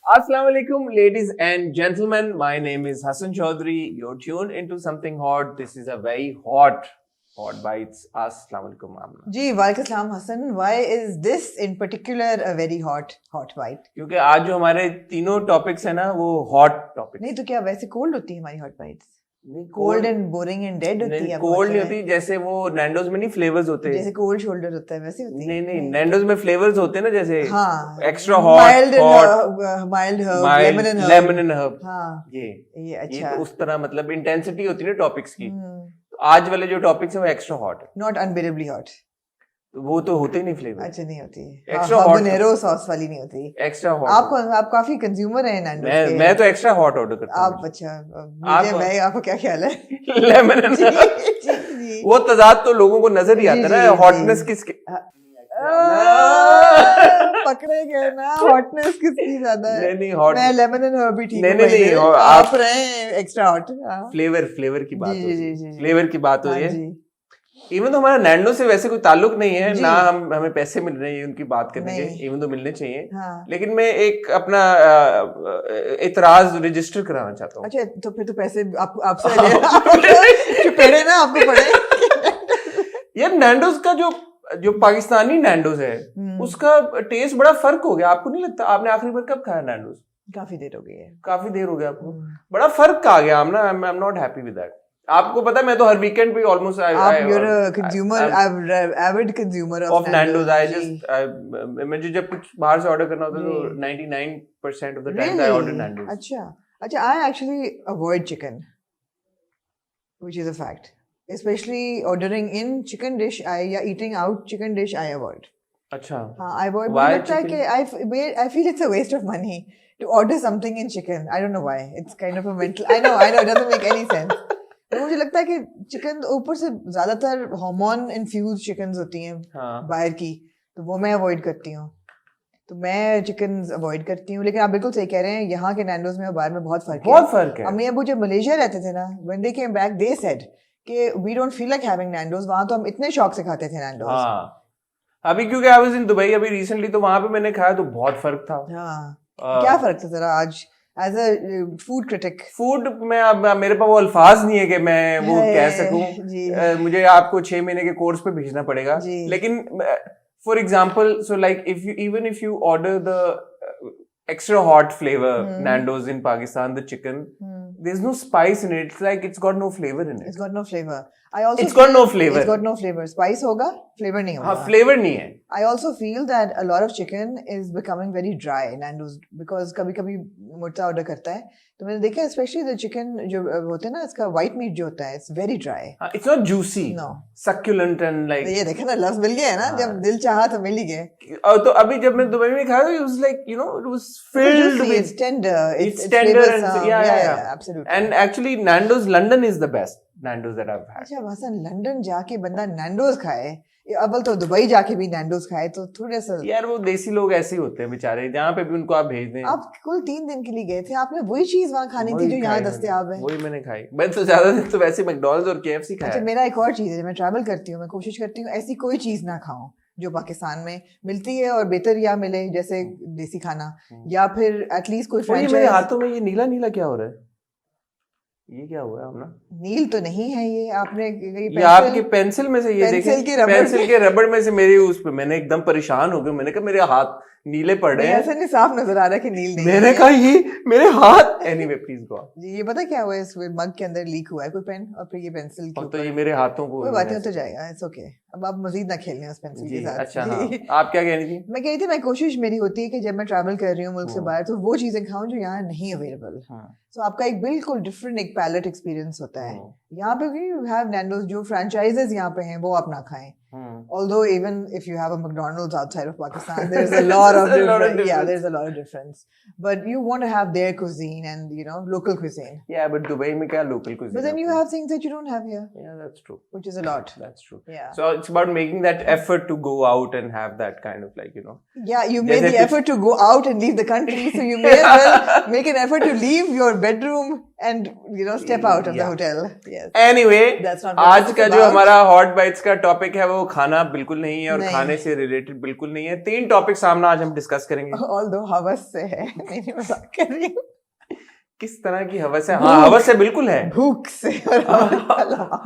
Assalamu alaikum, ladies and gentlemen. My name is Hassan Chaudhary. You're tuned into something hot. This is a very hot bites. Assalamu alaikum, Amna. जी वालेकुम सलाम Hasan. Why is this in particular a very hot bite? क्योंकि आज जो हमारे तीनों topics है ना वो हॉट टॉपिक्स. नहीं तो क्या वैसे कोल्ड होती है हमारी हॉट बाइट्स? नहीं, cold and boring and dead होती है. कोल्ड नहीं होती. जैसे वो नैंडोज में नहीं फ्लेवर्स होते हैं, जैसे कोल्ड शोल्डर होता है वैसे होती है. नहीं नैंडोज में फ्लेवर्स होते हैं ना, जैसे हाँ, extra hot, mild herb, lemon and herb. हाँ, ये अच्छा. तो उस तरह मतलब इंटेंसिटी होती है ना टॉपिक्स की. तो आज वाले जो टॉपिक्स है वो एक्स्ट्रा हॉट है. Not unbearably hot. वो तो होते ही नहीं फ्लेवर. अच्छा नहीं होती. एक्स्ट्रा हॉट हबानेरो सॉस वाली नहीं होती. Extra hot. आप काफी कंज्यूमर हैं नैंडोज के. मैं तो एक्स्ट्रा हॉट ऑर्डर करता हूँ. आप अच्छा मैं आपका क्या ख्याल है? लेमन वो तजाद तो लोगों को नजर ही आता है ना. हॉटनेस किसके पकड़े गए ना. हॉटनेस किसकी ज्यादा है? नहीं हॉट. मैं लेमन एंड हर्ब भी ठीक हूं. नहीं आप रहे एक्स्ट्रा हॉट. फ्लेवर की बात. जी फ्लेवर की बात हो रही है. इवन तो हमारा नैंडो से वैसे कोई ताल्लुक नहीं है ना. हमें पैसे मिल रहे हैं उनकी बात करने के. इवन तो मिलने चाहिए. हाँ. लेकिन मैं एक अपना इतराज रजिस्टर कराना चाहता हूँ. अच्छा तो फिर तो पैसे आपसे पेड़े ना आपको पड़े. यार नैंडोज का जो पाकिस्तानी नैंडोज है उसका टेस्ट बड़ा फर्क हो गया. आपको नहीं लगता? आपने आखिरी बार कब खाया नैंडोज? काफी देर हो गई है. काफी देर हो गया आपको. बड़ा फर्क आ गया. I am not happy with that. आपको पता है मैं तो हर वीकेंड पे almost avid consumer of Nando's. I just मुझे जब कुछ बाहर से ऑर्डर करना होता है तो 99% of the time I order Nando's. अच्छा I actually avoid chicken, which is a fact. Especially ordering in chicken dish या eating out chicken dish I avoid. अच्छा. हाँ I avoid. Why chicken? I feel it's a waste of money to order something in chicken. I don't know why. It's kind of a mental. I know it doesn't make any sense. मुझे लगता है कि chicken ऊपर से ज्यादातर hormone infuse chicken होती हैं. हाँ. बाहर की तो वो मैं अवॉइड करती हूँ. तो मैं चिकन अवॉइड करती हूँ. लेकिन आप बिल्कुल सही कह रहे हैं. यहाँ के नैंडोज में और बाहर में बहुत फर्क है. अम्मी अबू जब मलेशिया रहते थे ना, when they came back they said कि we don't feel like having Nando's. वहाँ तो हम इतने शौक से खाते थे Nando's. हाँ. अभी क्योंकि I was in दुबई अभी रिसेंटली, तो वहाँ पे मैंने खाया तो बहुत फर्क था. हाँ. क्या फर्क था जरा आज as a food critic? Food में अब मेरे पास वो अल्फाज नहीं है कि मैं वो कह सकूं. मुझे आपको 6 महीने के कोर्स पे भेजना पड़ेगा. लेकिन for example so like if you order the extra hot flavor Nando's in Pakistan, the chicken, there's no spice in it. It's like it's got no flavor in it. It's got no flavor. It's got no flavor. It's got no flavor. Spice होगा, flavor नहीं होगा. हाँ, flavor नहीं है. I also feel that a lot of chicken is becoming very dry Nando's because कभी-कभी मुर्ता order करता है तो मैंने देखा especially the chicken जो होता है ना, इसका white meat जो होता है, it's very dry. It's not juicy. No. Succulent and like. ये देखा ना, लफ्ज मिल गया है ना. जब दिल चाहा तो मिल ही गए. तो अभी जब मैं दुबई में खाया, it was like it was filled with. It's tender. It's tender and yeah, absolutely. And actually Nando's London is the best Nando's that I've had. अच्छा हसन, लंदन जाके बंदा Nando's खाए, अव्वल तो दुबई जाके भी Nando's खाए तो थोड़ा सा. यार वो देसी लोग ऐसे ही होते हैं बेचारे. जहाँ पे भी उनको आप भेज दें. आप कुल 3 दिन के लिए गए थे, आपने वही चीज वहाँ खानी थी जो यहाँ दस्तयाब है. वही मैंने खाई. मैं तो ज्यादा तो वैसे मैकडॉनल्ड्स और KFC खाया. अच्छा मेरा एक और चीज है, मैं ट्रैवल करती हूँ, मैं कोशिश करती हूँ ऐसी कोई चीज ना खाऊं जो पाकिस्तान में मिलती है और बेहतर या मिले, जैसे देसी खाना या फिर एटलीस्ट कोई फ्रेंचाइज. मेरे हाथों में ये नीला नीला क्या हो रहा है? ये क्या हुआ है? हमना नील तो नहीं है ये. आपने ये आपके पेंसिल में से ये देखें, पेंसिल के रबड़ में से मेरी उस पे मैंने एकदम परेशान हो गया. मैंने कहा मेरे हाथ नीले पड़ रहे हैं. ऐसा नहीं साफ नजर आ रहा है कि नील नहीं. मैंने कहा ये मेरे हाथ. Anyway please go. जी ये पता क्या हुआ है, इस मग के अंदर लीक हुआ है कोई पेन और फिर ये पेंसिल के ऊपर. तो ये मेरे हाथों को कोई बात नहीं, तो जाएगा. It's okay. अब आप मजीद ना खेलें उस पेंसिल के साथ. अच्छा हाँ. आप क्या कह रही थी? मैं कह रही थी मैं कोशिश मेरी होती है कि जब मैं ट्रैवल कर रही हूँ मुल्क से बाहर तो वो चीजें खाऊं जो यहाँ नहीं अवेलेबल. तो आपका एक बिल्कुल डिफरेंट एक पैलेट एक्सपीरियंस होता है. यहाँ पे यू हैव Nando's, जो फ्रेंचाइजेस यहाँ पे हैं वो आप ना खाएं. Although even if you have a McDonald's outside of Pakistan, there's a lot of difference. Yeah, there's a lot of difference. But you want to have their cuisine and local cuisine. Yeah, but Dubai mein kya local cuisine? But then you have things that you don't have here. Yeah, that's true. Which is a lot. That's true. Yeah. So it's about making that effort to go out and have that kind of like Yeah, you made the effort to go out and leave the country, so you may as well make an effort to leave your bedroom and step out of the hotel. Yes. Anyway, That's not what आज it's का जो about. हमारा hot bytes का topic है वो खाना बिल्कुल नहीं है और नहीं. खाने से रिलेटेड बिल्कुल नहीं है। 3 टॉपिक सामने आज हम डिस्कस करेंगे। Although हवस से है, नहीं मजाक कर रही हूँ। किस तरह की हवस है? हाँ, हवस से बिल्कुल है। भूख से और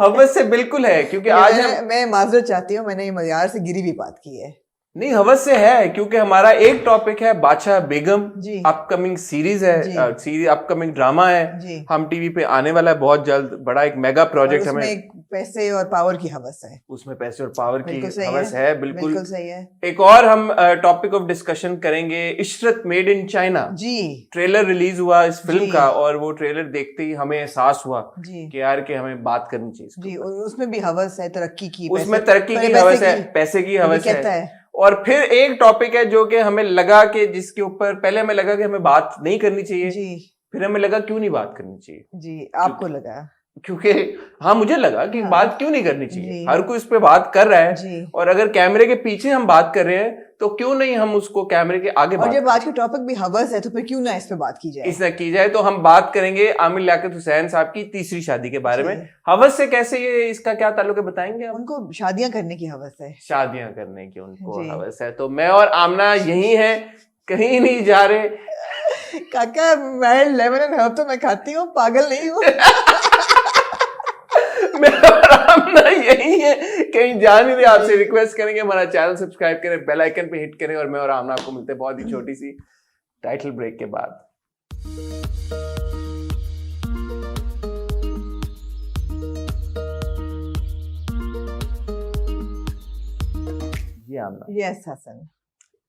हवस से बिल्कुल है, क्योंकि आज मैं माजरत चाहती हूँ, मैंने ये मज़ार से गिरी भी बात की है। नहीं, हवस से है, क्योंकि हमारा एक टॉपिक है बादशाह बेगम, जी। अपकमिंग सीरीज है, सीरीज अपकमिंग ड्रामा है जी। हम टीवी पे आने वाला है बहुत जल्द, बड़ा एक मेगा प्रोजेक्ट हमें। उसमें पैसे और पावर की हवस है, उसमें पैसे और पावर की हवस है, बिल्कुल सही है। एक और हम टॉपिक ऑफ डिस्कशन करेंगे, Ishrat made in China ji. Trailer release हुआ इस फिल्म का, और वो ट्रेलर देखते ही हमें एहसास हुआ जी कि यार कि हमें बात करनी चाहिए जी। और उसमें भी हवस है तरक्की की, उसमें तरक्की की हवस है, पैसे की हवस है। और फिर एक टॉपिक है जो कि हमें लगा कि जिसके ऊपर पहले हमें लगा कि हमें बात नहीं करनी चाहिए जी। फिर हमें लगा क्यों नहीं बात करनी चाहिए जी। आपको लगा? क्योंकि हाँ, मुझे लगा कि बात क्यों नहीं करनी चाहिए, हर कोई इस पे बात कर रहा है, और अगर कैमरे के पीछे हम बात कर रहे हैं तो क्यों नहीं हम उसको कैमरे के आगे और जब आज का टॉपिक भी हवस है तो फिर क्यों ना इस पे बात की जाए। इसने की जाए तो हम बात करेंगे आमिर लियाकत हुसैन साहब की तीसरी शादी के बारे में। हवस से कैसे, ये इसका क्या ताल्लुक है बताएंगे? उनको शादियां करने की हवस है, शादियां करने की उनको हवस है। तो मैं और आमना यही है, कहीं नहीं जा रहे। काका मैं लेमन एंड हर्ब तो मैं खाती हूँ, पागल नहीं हूँ। मेरा आमना यही है, कहीं जा नहीं रहे। आपसे रिक्वेस्ट करेंगे हमारा चैनल सब्सक्राइब करें, बेल आइकन पे हिट करें, और मैं और आमना आपको मिलते हैं बहुत ही छोटी सी टाइटल ब्रेक के बाद। Yes, Hassan.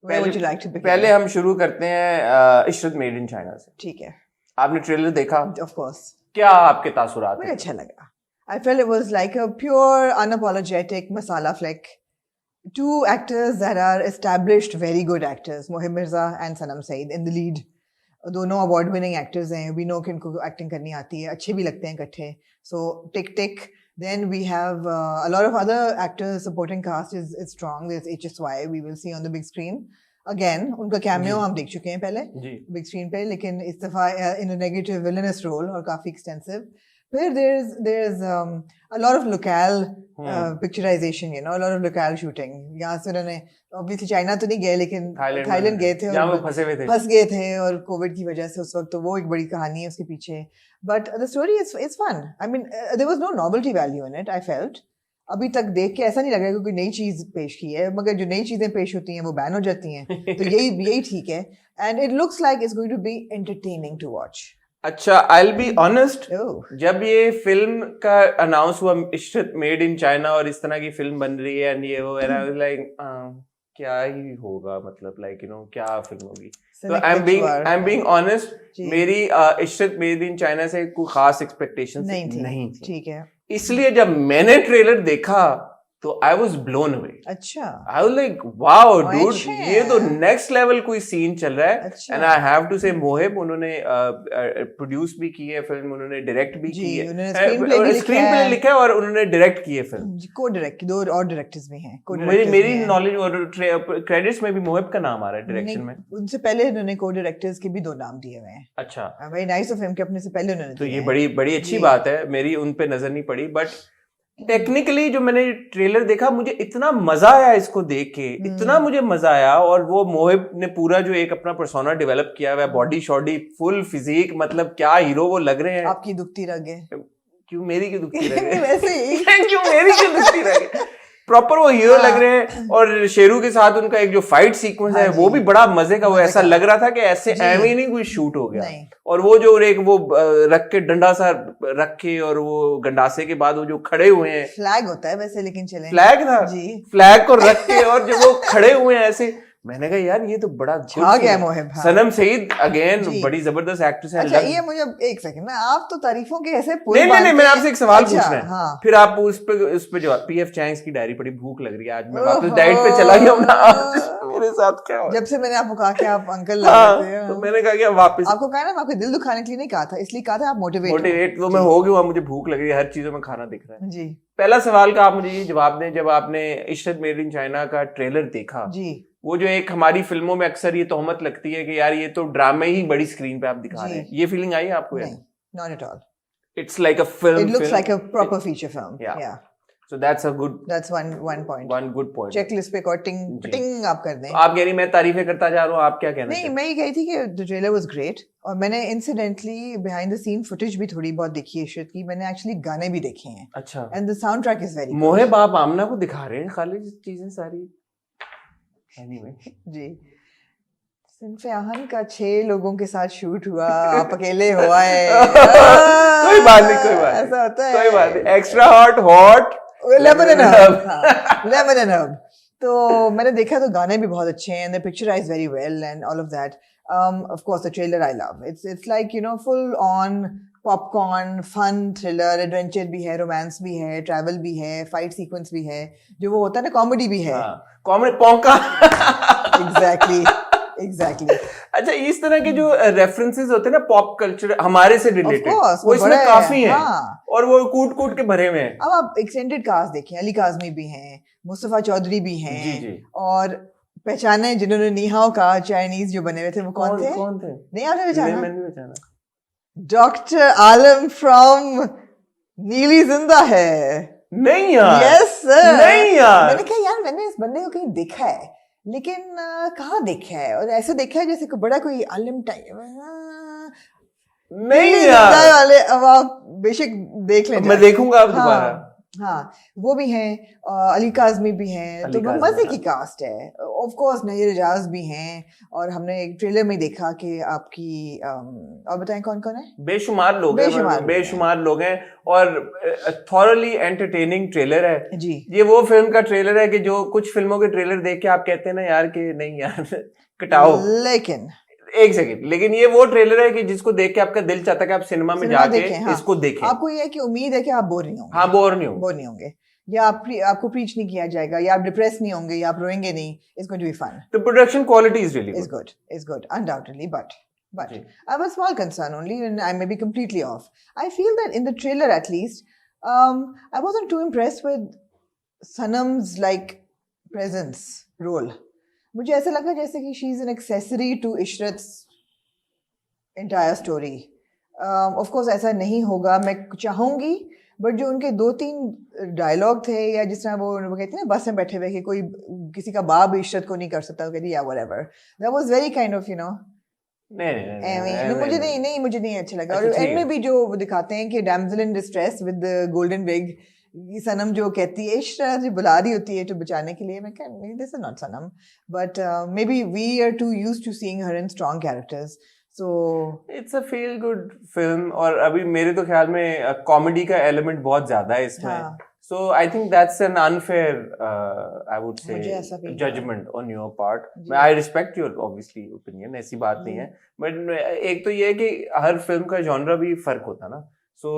Where would you like to begin? पहले हम शुरू करते हैं इशरत मेड इन चाइना से। ठीक है। आपने ट्रेलर देखा? Of course. क्या आपके तासुरात? मुझे अच्छा लगा। I felt it was like a pure, unapologetic masala flick. Two actors that are established, very good actors, Mohib Mirza and Sanam Saeed in the lead. दोनों award winning actors हैं, we know कि इनको acting करनी आती है, अच्छे भी लगते हैं इकट्ठे. So tick tick. Then we have a lot of other actors. Supporting cast is strong. There's HSY we will see on the big screen. Again, उनका cameo हम देख चुके हैं पहले big screen पे, लेकिन इस दफा in a negative villainous role और काफी extensive. फिर there's a lot of locale picturization, a lot of locale shooting. यहाँ से उन्होंने obviously चाइना तो नहीं गए, लेकिन थाईलैंड गए थे और फंस गए थे, और कोविड की वजह से उस वक्त, तो वो एक बड़ी कहानी है उसके पीछे. But the story is fun. I mean, there was no novelty value in it, I felt. अभी तक देख के ऐसा नहीं लग रहा कि कोई नई चीज पेश की है, मगर जो नई चीजें पेश होती हैं वो बैन हो जाती हैं, तो यही ठीक है. And it looks like it's going to be entertaining to watch. अच्छा, I'll be honest, जब ये फिल्म का अनाउंस हुआ इशरत मेड इन चाइना और इस तरह की फिल्म बन रही है, एंड ये वो लाइक क्या ही होगा, मतलब लाइक क्या फिल्म होगी. तो आई एम बीइंग ऑनेस्ट, मेरी इशरत मेड इन चाइना से कोई खास एक्सपेक्टेशन नहीं थी. ठीक है. इसलिए जब मैंने ट्रेलर देखा तो आई वॉज ब्लोन अवे. अच्छा. I was like wow dude, ये तो नेक्स्ट लेवल कोई सीन चल रहा है. एंड आई हैव टू से मोहिब, उन्होंने प्रोड्यूस भी की है फिल्म, उन्होंने डायरेक्ट भी की है, स्क्रीन प्ले लिखा है और उन्होंने डायरेक्ट की है फिल्म. को डायरेक्ट, दो और डायरेक्टर्स भी हैं. मेरी नॉलेज और क्रेडिट्स में भी मोहिब का नाम आ रहा है डायरेक्शन में. उनसे पहले उन्होंने को डायरेक्टर्स के भी 2 नाम दिए हुए हैं. अच्छा. वेरी नाइस ऑफ हिम कि अपने से पहले उन्होंने. तो ये बड़ी अच्छी बात है, मेरी उन पे नजर नहीं पड़ी. बट टेक्निकली जो मैंने ट्रेलर देखा, मुझे इतना मजा आया इसको देख के, इतना मुझे मजा आया. और वो मोहिब ने पूरा जो एक अपना पर्सोना डेवलप किया हुआ है, बॉडी शॉडी फुल फिजिक, मतलब क्या हीरो वो लग रहे हैं. आपकी दुखती रग है. क्यों मेरी क्यों दुखती रग है? वैसे ही क्यों मेरी क्यों दुखती रग है? प्रॉपर वो हीरो लग रहे हैं. और शेरू के साथ उनका एक जो फाइट सीक्वेंस है वो भी बड़ा मजे का. वो ऐसा लग रहा था कि ऐसे एवं नहीं कोई शूट हो गया. और वो जो एक वो रख के डंडा सा रख के, और वो गंडासे के बाद वो जो खड़े हुए हैं, फ्लैग होता है वैसे, लेकिन चले फ्लैग था जी, फ्लैग को रख के और जो वो खड़े हुए हैं ऐसे, मैंने कहा यार ये तो बड़ा छा गया मोहिब. सनम सईद अगेन बड़ी जबरदस्त एक्ट्रेस है. अच्छा, ये मुझे एक सेकंड ना, आप तो तारीफों के ऐसे नहीं, मैंने आपसे एक सवाल पूछना है. हाँ. फिर आप उस पे जवाब. पीएफ चैंग्स की डायरी पड़ी, भूख लग रही है, आज मैं वापस डाइट पे चला गया हूं. मेरे साथ क्या हुआ? जब से मैंने आपको कहा कि आप अंकल लग रहे थे, तो मैंने कहा कि वापस आपको कहा ना, मैं आपको दिल दुखाने के लिए नहीं कहा था, इसलिए कहा था आप मोटिवेट तो मैं हो गया. मुझे भूख लग रही है, हर चीजों में खाना दिख रहा है जी. पहला सवाल का आप मुझे ये जवाब दें, जब आपने इशरत मेड इन चाइना का ट्रेलर देखा जी, वो जो एक हमारी फिल्मों में अक्सर ये तोहमत लगती है कि यार ये तो ड्रामे ही बड़ी स्क्रीन पे आप दिखा रहे हैं, ये फीलिंग आई आपको? Not at all. It's like a film. It looks like a proper feature film. Yeah. So that's a good. That's one point. One good point. Checklist पे टिंग आप कर दें. आप कह रही मैं तारीफें करता जा रहा हूँ, आप क्या कहना? नहीं, मैं ये कही थी कि the trailer was great और मैंने incidentally behind the scene footage भी थोड़ी बहुत देखी है इशरत की. मैंने actually गाने भी देखे हैं. अच्छा. And the soundtrack is very good. मोहे बाप आमना को दिखा रहे हैं खाली चीजें सारी. Anyway. जी. सिन्फ़े आहन का 6 लोगों के साथ शूट हुआ, आप अकेले हुआ है. कोई बात नहीं. ऐसा होता है. कोई बात नहीं. Extra hot. Lemon and herb. Lemon and herb. तो मैंने देखा तो गाने भी बहुत अच्छे हैं. They picturized very well and all of that. Of course, the trailer I love. It's like full on popcorn, fun thriller, adventure भी है, romance भी है, travel भी है, fight sequence भी है. जो वो होता है ना comedy भी है. Comedy पौंका. Exactly. अच्छा, इस तरह के जो रेफरेंसेस होते हैं ना पॉप कल्चर हमारे से रिलेटेड, वो इसमें काफी हैं. और वो कूट के भरे हुए हैं. अब आप एक्सटेंडेड कास्ट देखें, अली काज़मी भी हैं, मुस्तफा चौधरी भी हैं. जी. और पहचाने जिन्होंने निहाओ का चाइनीज जो बने हुए थे वो कौन थे? नहीं आपने पहचाना? मैंने पहचाना. डॉक्टर आलम फ्रॉम नीली जिंदा है. नहीं यार. Yes sir. नहीं यार. मैंने कहा यार मैंने इस बंदे को कहीं देखा है, लेकिन कहाँ देखा है? और ऐसे देखा है जैसे कोई बड़ा कोई आलिम टाइप. नहीं यार वाले. अब आप बेशक देख लें. मैं देखूंगा अब दोबारा. हाँ, वो भी हैं, अली काज़मी भी हैं. तो मजे की कास्ट है. ऑफ कोर्स नज़ीर एजाज भी हैं. और हमने एक ट्रेलर में देखा कि आपकी और बताएं कौन कौन है? बेशुमार लोग हैं और थॉरली एंटरटेनिंग ट्रेलर है जी. ये वो फिल्म का ट्रेलर है कि जो कुछ फिल्मों के ट्रेलर देख के आप कहते हैं ना यार कि नहीं यार कटाओ. लेकिन एक सेकंड, लेकिन ये वो ट्रेलर है कि जिसको देख के आपका दिल चाहता है कि आप सिनेमा में जाके इसको देखें. आपको ये है कि उम्मीद है कि आप बोर नहीं होंगे. हाँ, बोर नहीं होंगे. या आपको प्रीच नहीं किया जाएगा, या आप डिप्रेस नहीं होंगे, या आप रोएंगे नहीं. It's going to be fun. The production quality is really good. It's good, undoubtedly, but I have a small concern only, and I may be completely off. I feel that in the trailer, at least, I wasn't too impressed with Sanam's presence role. मुझे ऐसा लगा जैसे कि she is an accessory to Ishrat's entire story. Of course ऐसा नहीं होगा, मैं चाहूंगी, बट जो उनके 2-3 डायलॉग थे, या जिस तरह वो कहते हैं ना बस में बैठे हुए कि कोई किसी का बाप इशरत को नहीं कर सकता, कहती या whatever, that was very kind of नहीं मुझे नहीं अच्छा लगा. और एंड में भी जो वो दिखाते हैं कि damsel in distress with the golden wig, Sanam जो कहती है इशरत जो बुला रही होती है तो बचाने के लिए, मैं कहती this is not Sanam, but maybe we are too used to seeing her in strong characters. So it's a feel good film और अभी मेरे तो ख्याल में कॉमेडी का एलिमेंट बहुत ज्यादा है इसमें. So I think that's an unfair I would say judgment on your part. I respect your obviously opinion, ऐसी बात नहीं है, but एक तो ये है कि हर फिल्म का जॉनरा भी फर्क होता है ना. So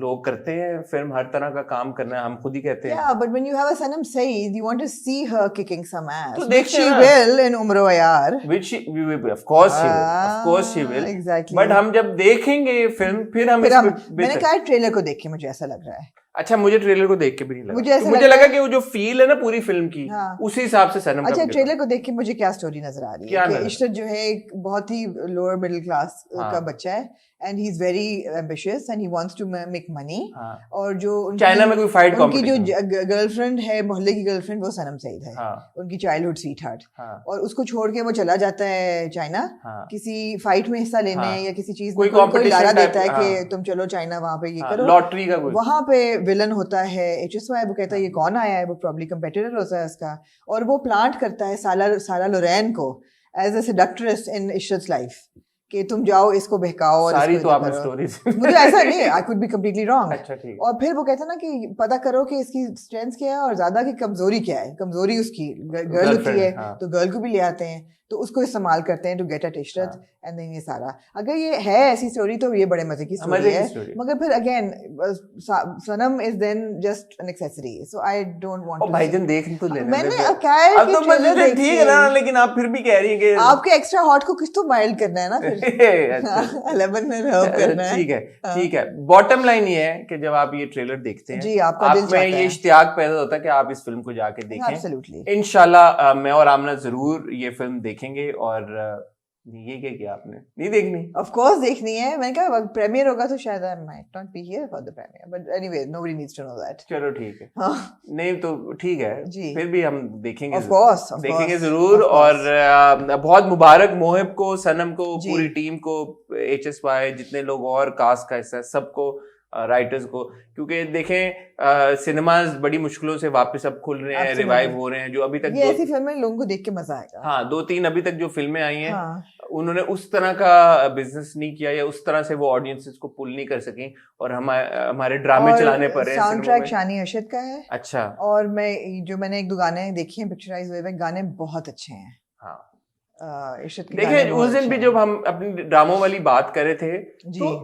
लोग करते हैं फिल्म, हर तरह का काम करना है, हम खुद ही कहते हैं. Yeah, but when you have a Sanam Saeed, you want to see her kicking some ass. तो which she will in Umro Yaar. Which of course she will. Exactly. But हम जब देखेंगे ये फिल्म फिर हम मैंने कहा ट्रेलर को देख के मुझे ऐसा लग रहा है. अच्छा, मुझे ट्रेलर को देख के भी नहीं लगा. मुझे लगा कि वो जो फील है ना पूरी फिल्म की, उसी हिसाब से सनम. अच्छा, ट्रेलर को देख के मुझे क्या स्टोरी नजर आ रही है कि इशरत जो है एक बहुत ही लोअर मिडिल क्लास का बच्चा है, and he's very ambitious and he wants to make money. और जो चाइना में कोई फाइट उनकी जो गर्लफ्रेंड है, मोहल्ले की गर्लफ्रेंड, वो सनम सईद है. उनकी चाइल्डहुड स्वीटहार्ट. और उसको छोड़ के वो चला जाता है चाइना किसी फाइट में हिस्सा लेने या किसी चीज में. कोई लारा देता है कि तुम चलो चाइना, वहां पे ये करो, लॉटरी का कोई. वहां पे विलन होता है HSY. वो कहता है ये कौन आया है, वो प्रॉब्ली कंपेटिटर होता है उसका, और वो प्लांट करता है सारा लोरेन को as a seductress in Ishrat's life कि तुम जाओ इसको बहकाओ. और सारी तो आपने स्टोरीज मुझे ऐसा नहीं, I could be completely wrong. अच्छा, ठीक. और फिर वो कहता है ना कि पता करो कि इसकी स्ट्रेंथ क्या है और ज्यादा की कमजोरी क्या है. कमजोरी उसकी गर्ल होती है, तो गर्ल को भी ले आते हैं, तो उसको इस्तेमाल करते हैं to get at Ishrat. And then ये सारा, अगर ये है ऐसी स्टोरी तो ये बड़े मजे की स्टोरी है. मगर फिर again Sanam is then just an accessory, so I don't want to. भाईजान देख तो लेना. मैंने अब तो मुझे ठीक है ना, लेकिन आप फिर भी कह रही हैं कि आपके एक्स्ट्रा हॉट को कुछ तो माइल्ड करना है ना फिर. 11 में रब करना है. ठीक है. बॉटम लाइन ये है कि जब आप ये ट्रेलर देखते हैं जी, आपका दिल चाहता है, ये इश्तियाक पैदा होता है कि आप इस फिल्म को जाके देखें. एब्सोल्युटली. इंशाल्लाह मैं और आमना जरूर ये फिल्म देखेंगे और ये क्या किया आपने? नहीं देखनी? Of course देखनी है. मैंने कहा प्रीमियर होगा तो शायद I might not be here for the premiere. But anyway, nobody needs to know that. चलो ठीक है. हाँ. नहीं तो ठीक है. फिर भी हम देखेंगे. Of course. देखेंगे जरूर. और बहुत मुबारक मोहिब को, सनम को, पूरी टीम को, HSY जितने लोग और कास्ट का हिस्सा सबको, राइटर्स को, क्योंकि देखें सिनेमाज बड़ी मुश्किलों से वापस अब खुल रहे हैं, रिवाइव हो रहे हैं. जो अभी तक ये ऐसी फिल्में लोगों को देख के मजा आएगा. हाँ, 2-3 अभी तक जो फिल्में आई हैं, उन्होंने उस तरह का बिजनेस नहीं किया या उस तरह से वो ऑडियंसेस को पुल नहीं कर सकी. और हमारे ड्रामे चलाने पर साउंड ट्रैक शानी अरशद का है. अच्छा. और मैंने 1-2 गाने देखे हैं पिक्चराइज हुए, गाने बहुत अच्छे हैं. हाँ, देखिए उस दिन भी जब हम अपनी ड्रामों वाली बात कर रहे थे, तो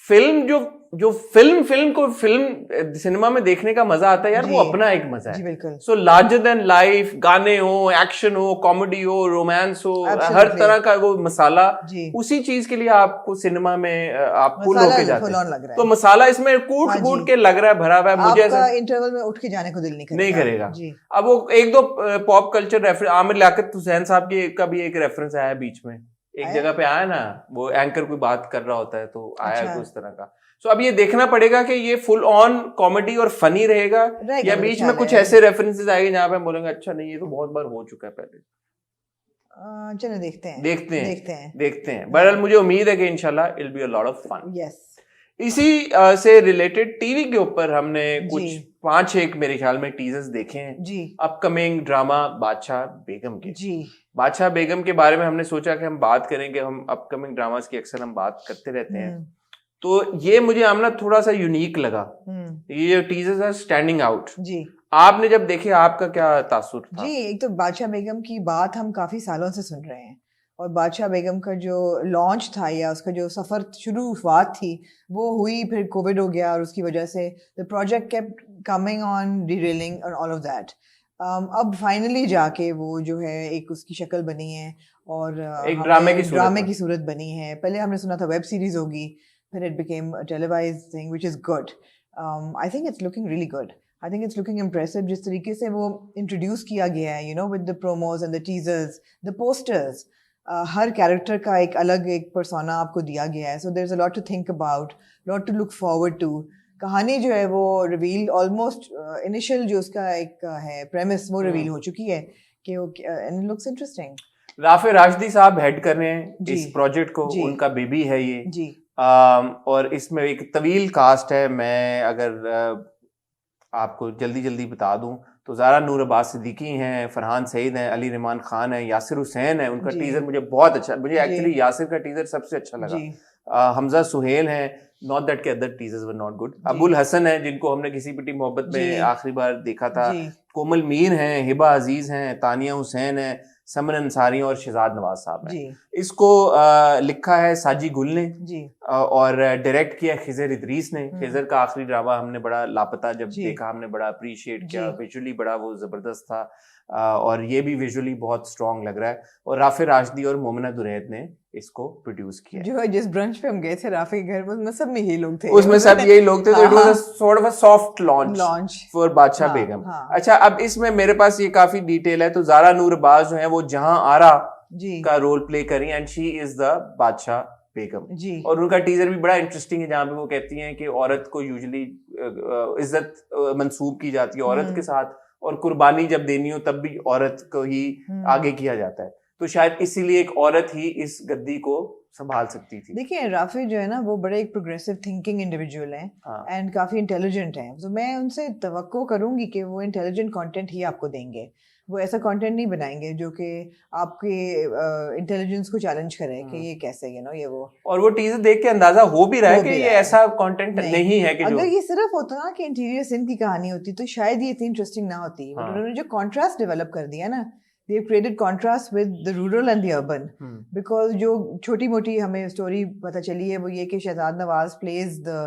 फिल्म जो फिल्म को फिल्म सिनेमा में देखने का मजा आता है यार, वो अपना एक मजा है. जी बिल्कुल. सो लार्जर देन लाइफ, गाने हो, एक्शन हो, कॉमेडी हो, रोमांस हो, हर तरह का वो मसाला, उसी चीज के लिए आपको सिनेमा में आप पुल होके जाते हैं. तो मसाला इसमें कूट के लग रहा है, भरा हुआ है. मुझे ऐसा इंटरवल में उठ के जाने को दिल नहीं करेगा. अब वो 1-2 pop culture reference, Aamir Liaquat Hussain साहब का भी एक रेफरेंस आया बीच में, एक जगह पे आया ना, वो एंकर कोई बात कर रहा होता है तो आया कुछ तरह का. सो अब ये देखना पड़ेगा कि ये फुल ऑन कॉमेडी और फनी रहेगा या बीच में कुछ ऐसे रेफरेंसेस आएंगे जहाँ पे हम बोलेंगे अच्छा नहीं ये तो बहुत बार हो चुका है पहले. चलो देखते हैं. बहरहाल मुझे उम्मीद है कि इंशाल्लाह it will be a lot of fun. Yes. इसी से रिलेटेड टीवी के ऊपर हमने कुछ 5-6 मेरे ख्याल में टीजर्स देखे हैं जी. अपकमिंग ड्रामा बादशाह बेगम के जी. बादशाह बेगम के बारे में हमने सोचा कि हम बात करेंगे. हम अपकमिंग ड्रामास की अक्सर हम बात करते रहते हैं, तो ये मुझे आमना थोड़ा सा यूनिक लगा. ये टीजर्स आर स्टैंडिंग आउट जी. आपने जब देखे आपका क्या तासुर था? जी, एक तो बादशाह बेगम की बात हम काफी सालों से सुन रहे हैं, और बादशाह बेगम का जो लॉन्च था या उसका जो सफर शुरुआत थी वो हुई, फिर कोविड हो गया और उसकी वजह से the project kept coming on, derailing और ऑल ऑफ दैट. अब फाइनली जाके वो जो है एक उसकी शक्ल बनी है और एक ड्रामे की सूरत बनी है. पहले हमने सुना था वेब सीरीज होगी, फिर it became a televised thing, which is good. I think it's looking really good. I think it's looking impressive. जिस तरीके से वो introduce किया गया है, you know, with the promos and the teasers, the posters. Her character का एक अलग एक persona आपको दिया गया है. So there's a lot to think about, lot to look forward to. कहानी जो है वो reveal almost initial जो उसका एक है premise वो reveal हो चुकी है कि वो and it looks interesting. Rafe Rashidi साहब हेड कर रहे हैं इस प्रोजेक्ट को. उनका बेबी है ये जी. और इसमें एक तवील कास्ट है. मैं अगर आपको जल्दी बता दूं तो ज़ारा नूर अब्बास सिद्दीकी हैं, फरहान सईद हैं, अली रहमान खान है, यासिर हुसैन है. उनका टीजर मुझे बहुत अच्छा, मुझे एक्चुअली यासिर का टीजर सबसे अच्छा लगा. हमजा सुहेल हैं, नॉट दैट के other teasers were not good. Abul Hasan है जिनको हमने किसी पिटी मोहब्बत में आखिरी बार देखा था. कोमल मीर हैं, हिबा अजीज हैं, तानिया हुसैन है, समन अंसारी और शहजाद नवाज साहब हैं. इसको लिखा है साजी गुल ने जी. और डायरेक्ट किया खिजर इदरीस ने. खिजर का आखिरी ड्रामा हमने बड़ा लापता जब देखा, हमने बड़ा अप्रिशिएट किया. विजुअली बड़ा वो जबरदस्त था और ये भी विजुअली बहुत स्ट्रॉन्ग लग रहा है. और राफे राशिदी और मोमिना दुरैद ने इसको प्रोड्यूस किया. जो जिस ब्रंच पे हम गए थे राफे के घर, उसमें सब में यही लोग थे. उसमें सब यही लोग थे. तो it was a sort of a soft launch for बादशाह बेगम. अच्छा, अब इसमें मेरे पास ये काफी डिटेल है. तो ज़ारा नूर अब्बास जो है वो जहां आरा का रोल प्ले करी एंड शी इज द बादशाह बेगम जी. और उनका टीजर भी बड़ा इंटरेस्टिंग है जहाँ पे वो कहती हैं कि औरत को यूजुअली इज्जत मंसूब की जाती है औरत के साथ, और कुर्बानी जब देनी हो तब भी औरत को ही आगे किया जाता है. तो शायद इसीलिए एक औरत ही इस गद्दी को संभाल सकती थी. देखिए राफी जो है ना वो बड़े एक प्रोग्रेसिव थिंकिंग इंडिविजुअल हैं एंड काफी इंटेलिजेंट हैं. तो मैं उनसे तवक्को करूंगी कि वो इंटेलिजेंट कंटेंट ही आपको देंगे. वो ऐसा कंटेंट नहीं बनाएंगे जो कि आपके इंटेलिजेंस को चैलेंज करे कि ये कैसे ये वो. और वो टीजर देख के अंदाजा हो भी रहा है कि ये ऐसा कंटेंट नहीं है कि अगर ये सिर्फ होता ना कि इंटीरियर सिंध की कहानी होती तो शायद ये इतनी इंटरेस्टिंग ना होती. बट उन्होंने जो कॉन्ट्रास्ट डेवलप कर दिया ना, they have created contrast with the rural and the urban. Because जो छोटी मोटी हमें स्टोरी पता चली है वो ये कि Shahzad Nawaz plays the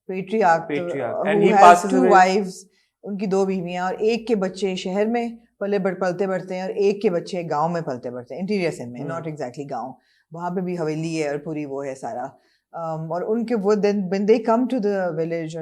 patriarch who has 2 wives, उनकी 2 बीवियां और एक के बच्चे शहर में पलते बढ़ते हैं और एक के बच्चे गांव में पलते बढ़ते हैं. इंटीरियर सिंध में, नॉट एग्जैक्टली गांव, वहां पे भी हवेली है और पूरी वो है सारा. और उनके वो then when they come to the village,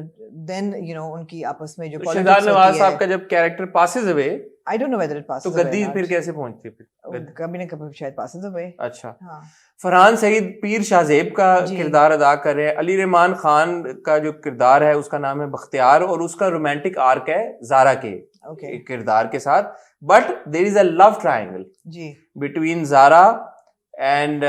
then you know उनकी आपस में जो शहजाद नवाज साहब का जब character passes away I don't know whether it तो passes away. गद्दी or फिर not. कैसे पहुंचती है फिर? कभी ना कभी शायद passes away. अच्छा, हाँ. फरहान सईद पीर शाहजेब का जी. किरदार अदा कर रहे हैं। अली रहमान खान का जो किरदार है उसका नाम है बख्तियार, और उसका रोमांटिक आर्क है जारा के Okay. किरदार के साथ। But there is a love triangle जी. बिटवीन जारा एंड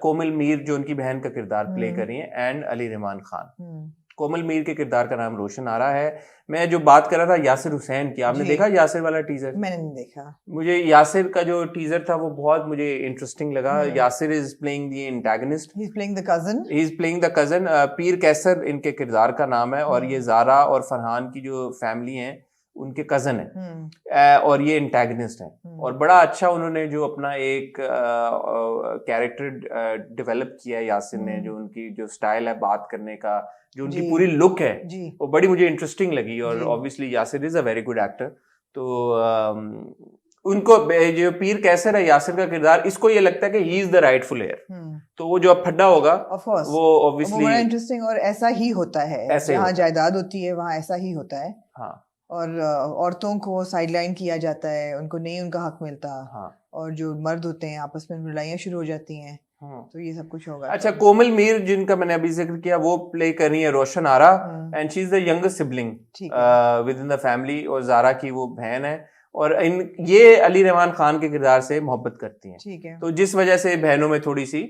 कोमल मीर, जो उनकी बहन का किरदार प्ले कर रही है, एंड अली रहमान खान। कोमल मीर के किरदार का नाम रोशन आरा है। मैं जो बात कर रहा था यासिर हुसैन की, आपने देखा यासिर वाला टीजर? मैंने नहीं देखा। मुझे यासिर का जो टीजर था वो बहुत मुझे इंटरेस्टिंग लगा। Yasir is playing the antagonist, he is playing the cousin, he is playing the cousin. पीर कैसर इनके किरदार का नाम है, और ये जारा और फरहान की जो फैमिली है उनके कजन है, और ये एंटागनिस्ट है। और बड़ा अच्छा उन्होंने जो अपना एक कैरेक्टर डेवलप किया है यासिर ने, जो उनकी जो स्टाइल है बात करने का, जो उनकी पूरी लुक है, वो बड़ी मुझे इंटरेस्टिंग लगी। और obviously Yasir is a very good actor. तो उनको जो पीर कैसर है यासिर का किरदार, इसको ये लगता है कि he is the rightful heir, तो वो जो अब फड्डा होगा वो ऑब्वियसली बड़ा इंटरेस्टिंग, और ऐसा ही होता है जहाँ जायदाद होती है वहाँ ऐसा ही होता है। हाँ। और औरतों को साइडलाइन किया जाता है, उनको नहीं उनका हक मिलता। हाँ। और जो मर्द होते हैं आपस में लड़ाइयाँ शुरू हो जाती हैं। तो ये सब कुछ होगा। अच्छा, कोमल मीर जिनका मैंने अभी जिक्र किया वो प्ले कर रही है Roshan Ara, and she is the youngest sibling within the family, और जारा की वो बहन है। और ये अली रहमान खान के किरदार से मोहब्बत करती हैं। ठीक है। तो जिस वजह से बहनों में थोड़ी सी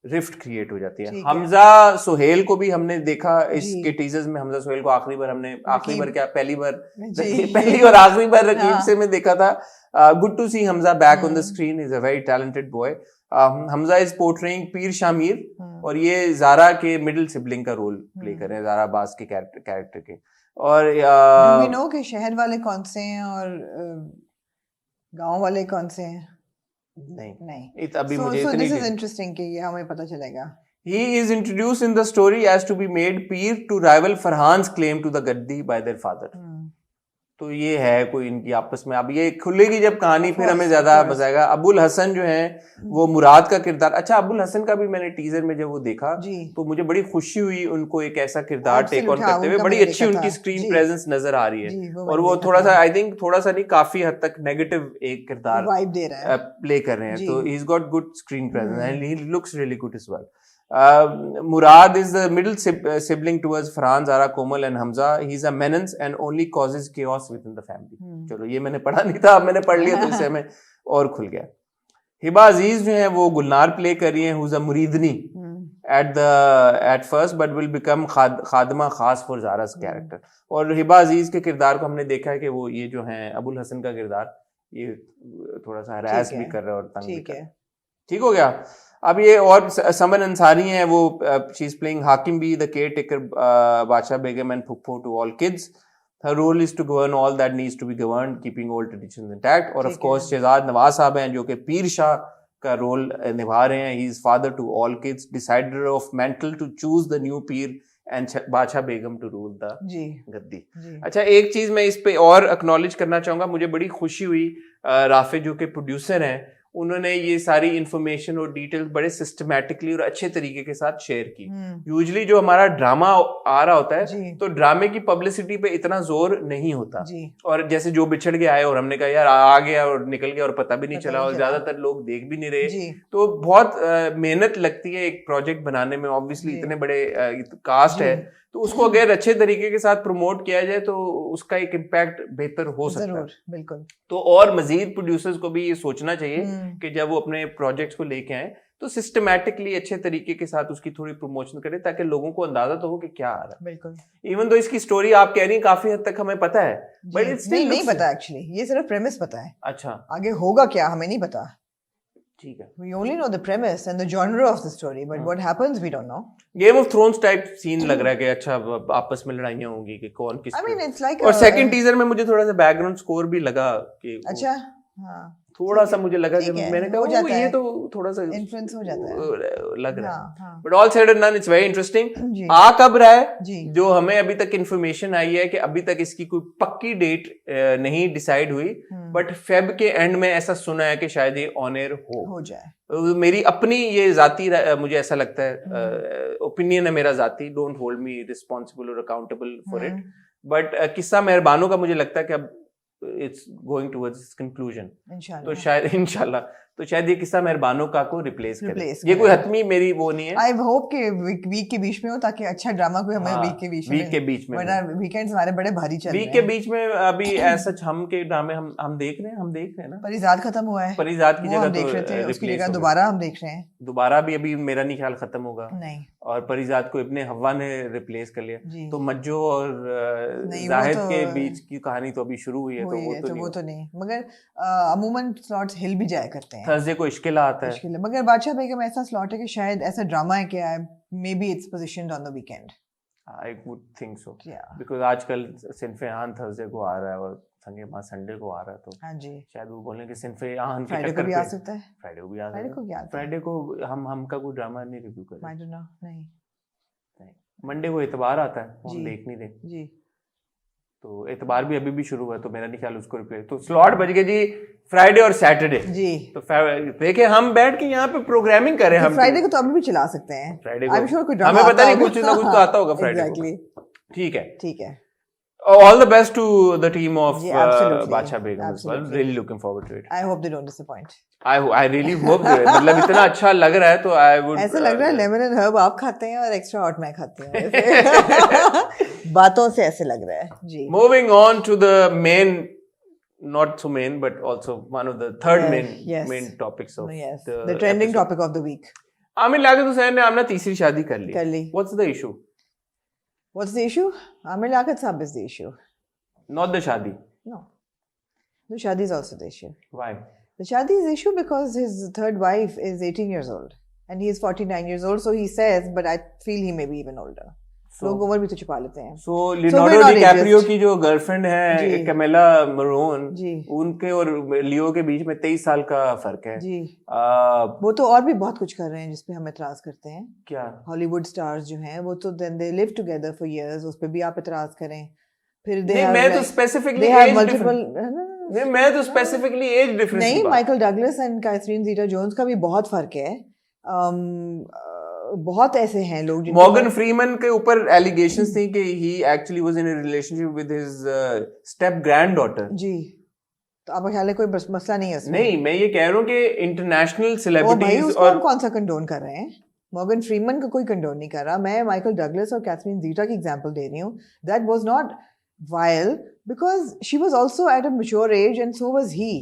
रिफ्ट क्रिएट हो जाती है। हमजा सुहेल को भी हमने देखा इसके टीजर्स में। हमजा सुहेल को आखिरी बार क्या पहली और आखिरी बार रकीब से मैं देखा था। Good to see Hamza back on the screen, is a very talented boy. Hamza is portraying Peer Shamir, और ये जारा के मिडिल सिबलिंग का रोल प्ले कर रहे हैं, जारा अब्बास के कैरेक्टर के। और डू वी नो कि शहर वाले कौन से हैं और गांव वाले कौन से हैं? नहीं। अभी मुझे so this is interesting कि ये हमें पता चलेगा। He is introduced in the story as to be made peer to rival Farhan's claim to the Gaddi by their father. तो ये है कोई इनकी आपस में, अब ये खुलेगी जब कहानी फिर हमें ज्यादा मजा आएगा। अबुल हसन जो है वो मुराद का किरदार। अच्छा, अबुल हसन का भी मैंने टीजर में जब वो देखा तो मुझे बड़ी खुशी हुई उनको एक ऐसा किरदार टेक ऑन करते हुए। बड़ी अच्छी उनकी स्क्रीन प्रेजेंस नजर आ रही है, और वो थोड़ा सा आई थिंक थोड़ा सा नहीं काफी हद तक नेगेटिव एक किरदार प्ले कर रहे हैं। तो he is got good screen presence and he looks really good as well. Murad is the middle sibling towards Farhan, Zara, Komal and Hamza. He's a menace and only causes chaos within the family. चलो ये मैंने पढ़ा नहीं था, अब मैंने पढ़ लिया तो इससे हमें और खुल गया। हिबा अजीज जो है वो गुलनार प्ले कर रही हैं, who's a मुरीदनी at first but will become खादमा खास for Zara's character। और हिबा अजीज के किरदार को हमने देखा है कि वो ये जो है अबुल हसन का किरदार ये थोड़ा सा हरास भी कर रहा है और तंग भी कर रहा है। ठीक हो गया। अब ये और समन अंसारी हैं, वो she is playing Hakim Bi the caretaker Badshah Begum and फुप्पो to all kids. Her role is to govern all that needs to be governed keeping old traditions intact. और ऑफ कोर्स शहजाद नवाज साहब हैं जो कि पीर शाह का रोल निभा रहे हैं। He is father to all kids, decider of mental to choose the new Peer and Badshah Begum to rule the गद्दी। अच्छा, एक चीज मैं इस पे और एक्नॉलेज करना चाहूंगा, मुझे बड़ी खुशी हुई राफे जो के प्रोड्यूसर हैं उन्होंने ये सारी इंफॉर्मेशन और डिटेल्स बड़े सिस्टमैटिकली और अच्छे तरीके के साथ शेयर की। यूजुअली जो हमारा ड्रामा आ रहा होता है तो ड्रामे की पब्लिसिटी पे इतना जोर नहीं होता, और जैसे जो बिछड़ के आए और हमने कहा यार आ गया और निकल गया और पता भी नहीं चला, और ज्यादातर लोग देख भी नहीं रहे। तो बहुत मेहनत लगती है एक प्रोजेक्ट बनाने में। ऑब्वियसली इतने बड़े कास्ट है, तो उसको अगर अच्छे तरीके के साथ प्रमोट किया जाए तो उसका एक इम्पैक्ट बेहतर हो सकता है। बिल्कुल। तो और मजीद प्रोड्यूसर्स को भी ये सोचना चाहिए कि जब वो अपने प्रोजेक्ट्स को लेके आए तो सिस्टमैटिकली अच्छे तरीके के साथ उसकी थोड़ी प्रमोशन करें, ताकि लोगों को अंदाजा तो हो कि क्या आ रहा है। बिल्कुल। इवन तो इसकी स्टोरी आप कह रही हैं काफी हद तक हमें पता है, बट इट्स नहीं पता एक्चुअली, ये सिर्फ प्रेमिस पता है। अच्छा, आगे होगा क्या हमें नहीं पता। ठीक है। We only know the premise and the genre of the story, but what happens we don't know. Game of Thrones type scene लग रहा है कि अच्छा आपस में लड़ाइयाँ होंगी कि कौन किस। I mean it's like और सेकंड टीजर में मुझे थोड़ा सा बैकग्राउंड स्कोर भी लगा कि अच्छा, हाँ थोड़ा सा मुझे लगा कि मैंने कहा ये तो थोड़ा सा इन्फ्लुएंस हो जाता है लग रहा है। But all said and done it's very interesting. आ कब रहा है जो हमें अभी तक इन्फॉर्मेशन आई है कि अभी तक इसकी कोई पक्की डेट नहीं डिसाइड हुई, बट फेब के एंड में ऐसा सुना है कि शायद ये ऑन एयर हो जाए। मेरी अपनी ये जाती मुझे ऐसा लगता है, ओपिनियन है मेरा जाती, डोंट होल्ड मी रिस्पॉन्सिबल और अकाउंटेबल फॉर इट, बट किस्सा मेहरबानों का मुझे लगता है कि अब it's going towards its conclusion. इंशाल्लाह. तो शायद इंशाल्लाह तो शायद ये किस्सा मेहरबानों का को रिप्लेस करे. ये कोई हतमी मेरी वो नहीं है. आई होप कि वीक के बीच में हो ताकि अच्छा ड्रामा कोई हमें वीक के बीच में वरना वीकेंड्स हमारे बड़े भारी चल रहे हैं. वीक के बीच में अभी ऐसा हम के ड्रामे हम देख रहे हैं ना. परिजात खत्म हुआ है. परिजात की जगह देख रहे थे, उसकी जगह दोबारा हम देख रहे हैं. दोबारा भी अभी मेरा नहीं ख्याल खत्म होगा. नहीं. और परिजात को इब्ने हव्वा ने रिप्लेस कर लिया. तो मज्जो और जाहिद के बीच की कहानी तो अभी शुरू हुई है. तो वो तो नहीं. मगर अमूमन स्लॉट्स हिल भी जाया करते हैं. थर्सडे को इश्किल आता है. मगर बादशाह बेगम ऐसा स्लॉट है कि शायद ऐसा ड्रामा है कि may be it's positioned on the weekend. I would think so. Because आजकल सिनफे आन थर्सडे को आ रहा है और संगे मां संडे को आ रहा है. तो हां जी शायद वो बोलें कि सिनफे आन फ्राइडे को भी आ सकता है. फ्राइडे को भी आ सकता है. फ्राइडे को हम का कोई ड्रामा नहीं रिव्यू करें. I don't know. नहीं. मंडे को इतवार आता है. हम देख नहीं दे जी. तो एतबार भी अभी भी शुरू हुआ. तो मेरा नहीं ख्याल उसको रिप्लेस. तो स्लॉट बच गए जी फ्राइडे और सैटरडे जी. तो देखे हम बैठ के यहाँ पे प्रोग्रामिंग करें. हम फ्राइडे को तो अभी भी चला सकते हैं. फ्राइडे को हमें पता नहीं कुछ ना कुछ तो आता होगा फ्राइडे को. ठीक है. All the best to the team of Bacha Begum as well. Really looking forward to it. I hope they don't disappoint. I really hope that. मतलब इतना अच्छा लग रहा है तो I would. ऐसा लग रहा है लेमन एंड हर्ब आप खाते हैं और एक्स्ट्रा हॉट मैं खाती हूँ. बातों से ऐसे लग रहा है जी. Moving on to the main, not so main, but also one of the third main topics of the trending topic of the week. Aamir Liaquat Hussain ने अपना तीसरी शादी कर ली. What's the issue? What's the issue? Amir Liaquat Saab is the issue. Not the shadi. No. The shadi is also the issue. Why? The shadi is the issue because his third wife is 18 years old. And he is 49 years old. So he says, but I feel he may be even older. लोग उम्र भी तो छुपा लेते हैं. So Leonardo DiCaprio की जो girlfriend है कैमेला मरोन, उनके और लियो के बीच में 23 साल का फर्क है जी. वो तो और भी बहुत कुछ कर रहे हैं जिसपे हम इतराज करते हैं. क्या? हॉलीवुड स्टार्स जो हैं वो तो then they live together for years. उस पे भी आप इतराज करें. फिर मैं तो स्पेसिफिकली एज डिफरेंस नहीं. Michael Douglas and Catherine Zeta Jones का भी बहुत फर्क है. बहुत ऐसे हैं लोग. मॉर्गन फ्रीमैन के ऊपर एलिगेशंस थे कि he actually was in a relationship with his step granddaughter जी. तो आपका ख्याल है कोई मसला नहीं है इसमें? नहीं, मैं ये कह रहा हूँ कि इंटरनेशनल सेलिब्रिटीज और कौन सा कंडोन कर रहे हैं? मॉर्गन फ्रीमैन का कोई कंडोन नहीं कर रहा. मैं माइकल डगलस और कैथरीन ज़ीटा की एग्जांपल दे रही हूँ. That was not while because she was also at a mature age and so was he.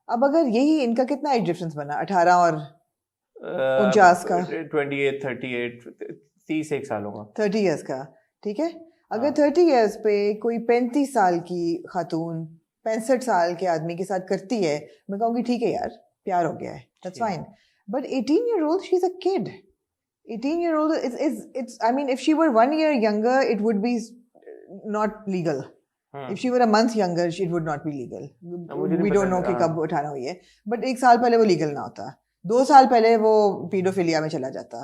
अब अगर यही इनका कितना एज डिफरेंस बना 18 और 49 का 28 38 31 सालों का 30 इयर्स का. ठीक है. अगर 30 इयर्स पे कोई 35 साल की खातून 65 साल के आदमी के साथ करती है, मैं कहूँगी ठीक है यार, प्यार हो गया है, that's fine. But 18-year-old she is a kid. 18-year-old it's I mean if she were 1 year younger it would be not legal. If she were a month younger it would not be legal. We don't know कि कब 18 हुई है. But 1 साल पहले वो legal ना होता. 2 साल पहले वो पीडोफिलिया में चला जाता.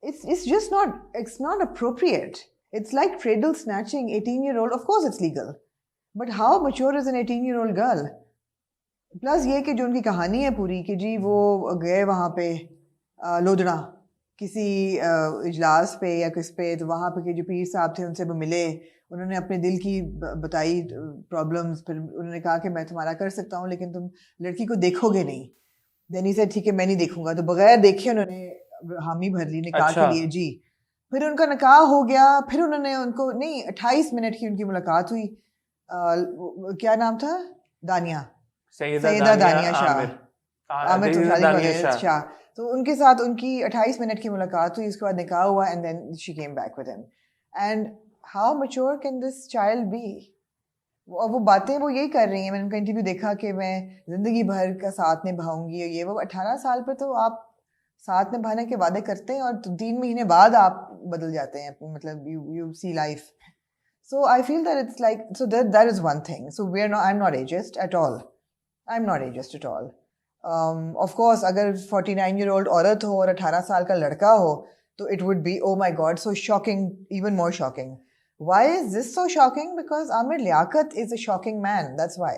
It's just not, it's not appropriate. It's like cradle snatching. 18-year-old, of course it's legal. But how mature is an 18-year-old girl? Plus ये कि जो उनकी कहानी है पूरी कि जी वो गए वहाँ पे लोधड़ा किसी इजलास पे या किस पे, तो वहाँ पे के जो पीर साहब थे उनसे वो मिले, उन्होंने अपने दिल की बताई प्रॉब्लम्स. फिर उन्होंने कहा कि मैं तुम्हारा कर सकता हूँ लेकिन तुम लड़की को देखोगे नहीं. देन ही सेड ठीक है मैं नहीं देखूंगा. तो बगैर देखे उन्होंने हामी भर ली निकाह के लिए जी. फिर उनका निकाह हो गया. फिर उन्होंने उनको नहीं 28 मिनट की उनकी मुलाकात हुई. क्या नाम था? दानिया, सैयदा दानिया शाह, आमिर शाह. तो उनके साथ उनकी 28 मिनट की मुलाकात हुई. उसके बाद निकाह हुआ and then she came back with him. And how mature can this child be? और वो बातें वो यही कर रही हैं. मैंने उनका इंटरव्यू देखा कि मैं ज़िंदगी भर का साथ निभाऊंगी. ये वो 18 साल पे तो आप साथ निभाने के वादे करते हैं और 3 महीने बाद आप बदल जाते हैं. मतलब you see life. So I feel that it's like, so that is one thing. So I'm not ageist at all. I'm not ageist at all. Of course अगर 49-year-old औरत हो और 18 साल का लड़का हो तो it would be, oh my god, so shocking, even more shocking. Why is this so shocking? Because Amir Liaquat is a shocking man. That's why.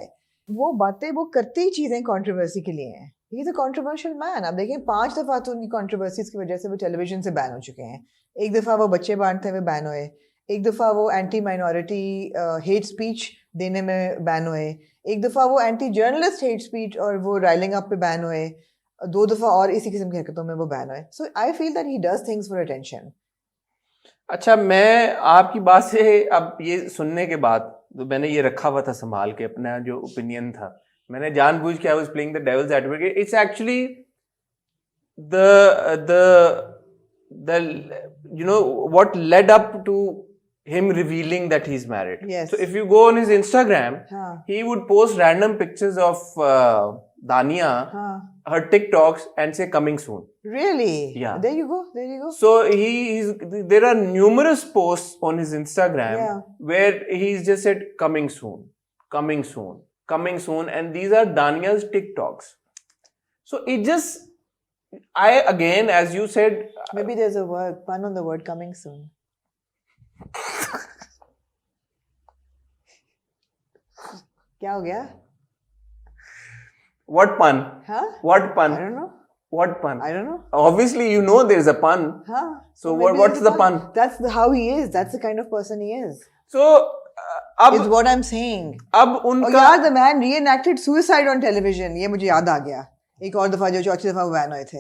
वो बातें वो करती ही चीजें कंट्रोवर्सी के लिए हैं. He is a controversial man. आप देखें 5 दफा तो उनकी कंट्रोवर्सीज की वजह से वो टेलीविजन से बैन हो चुके हैं. एक दफा वो बच्चे बांटते हुए बैन हुए. एक दफा वो एंटी माइनॉरिटी हेट स्पीच देने में बैन हुए, एक दफा वो एंटी जर्नलिस्ट हेट स्पीच और वो राइलिंग अप पे बैन हुए, 2 दफा और इसी किस्म की हरकतों में वो बैन हुए. So I feel that he does things for attention. अच्छा, मैं आपकी बात से अब ये सुनने के बाद तो मैंने ये रखा हुआ था संभाल के अपना जो ओपिनियन था, मैंने जानबूझ के I was playing the devil's advocate. It's actually the you know what led up to him revealing that he's married. Yes. So if you go on his Instagram, he would post random pictures of Dania, her TikToks, and say coming soon. Really? Yeah. There you go. So there are numerous posts on his Instagram where he's just said coming soon, and these are Dania's TikToks. So it just, again, as you said, maybe there's a pun on the word coming soon. क्या हो गया? What pun? Huh? What pun? I don't know. What pun? I don't know. Obviously, you know there's a pun. Huh? So what's the pun? That's how he is. That's the kind of person he is. So, is what I'm saying. अब उनका. Oh यार, the man reenacted suicide on television. ये मुझे याद आ गया. एक और दफा जो चौथी दफा वो बैन हुए थे.